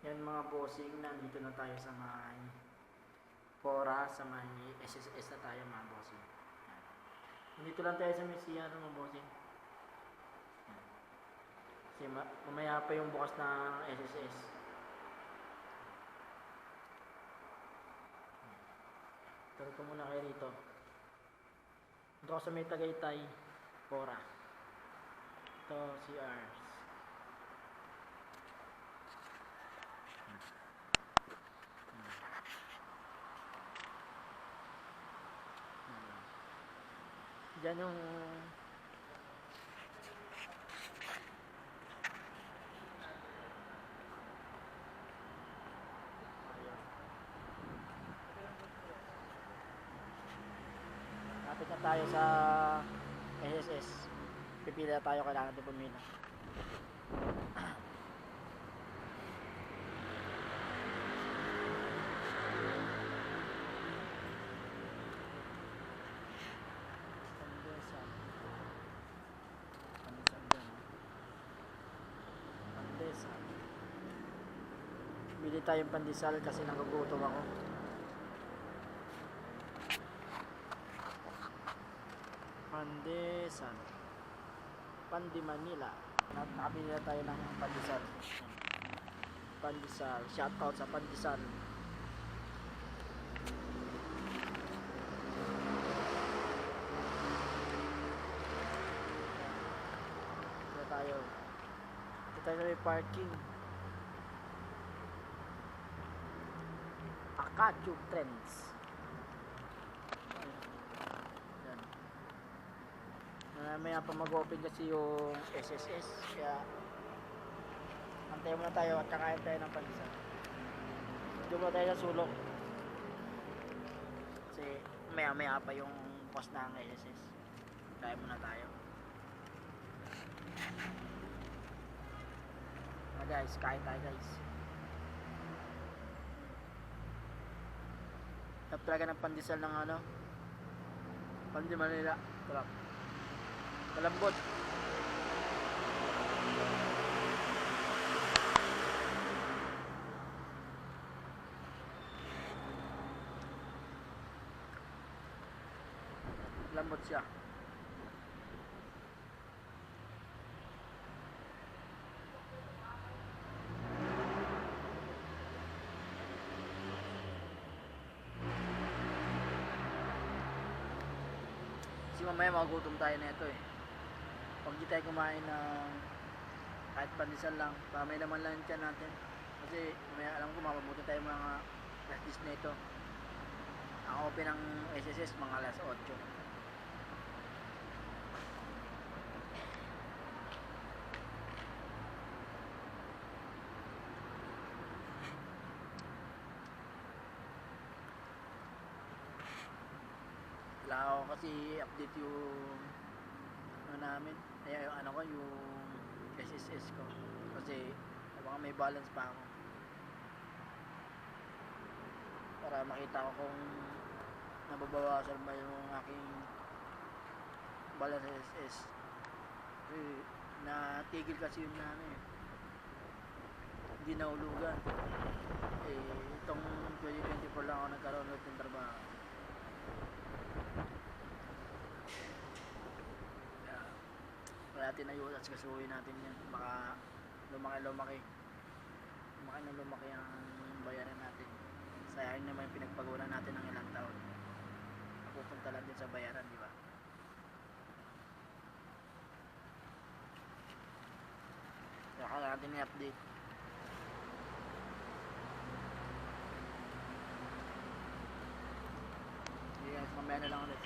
Yan mga bossing, nandito na tayo sa may Fora, sa may SSS na tayo mga bossing. Yan. Nandito lang tayo sa may CR mga bossing. Yan. Kasi mamaya pa yung bukas ng SSS. Tara ko muna kayo rito. Ito ako sa may Tagaytay, Fora. Ito, CRs. Diyan yung lapit na tayo sa SSS. Pipila tayo, kailangan natin pumila. Bili tayong pandesal kasi nagugutom ako. Pandesal. Pandi Manila. Nakabili na tayo ng pandesal. Pandesal. Shoutout sa pandesal. Ito tayo. Ito tayo na may parking. Akatube Trends. Yan. Maya pa mag-open kasi yung SSS. Kaya antayin muna tayo at kakain tayo ng pandesal. Doon muna tayo sa sulok. Kasi maya pa yung post ng SSS. Kain muna tayo. Guys, kain tayo guys. Talaga ng pandesal ng ano, Pandi Manila. Sarap. Malambot. Malambot siya. Mamaya magutom tayo na ito eh. Pag di tayo kumain ng kahit pandesal lang, para may laman lang yung tiyan natin. Kasi mamaya alam ko mapabuti tayo mga alas 10 na ito. Ang open ng SSS mga alas 8. Kailangan ko kasi update yung ano namin, yung ano ko, yung SSS ko, kasi baka may balance pa ako para makita ko kung nababawasan ba yung aking balance sa SSS. Kasi natigil kasi yun na ano eh, hindi nahulugan eh. Itong 2024 lang ako nagkaroon ulit ng trabaho. Kaya tinayos at kasuhin natin yan. Baka lumaki ang bayaran natin. Sayang naman yung pinagpaguran natin ng ilang taon. Pupunta lang din sa bayaran, di ba? Kaya natin i-update. Yes, mamaya na lang ulit.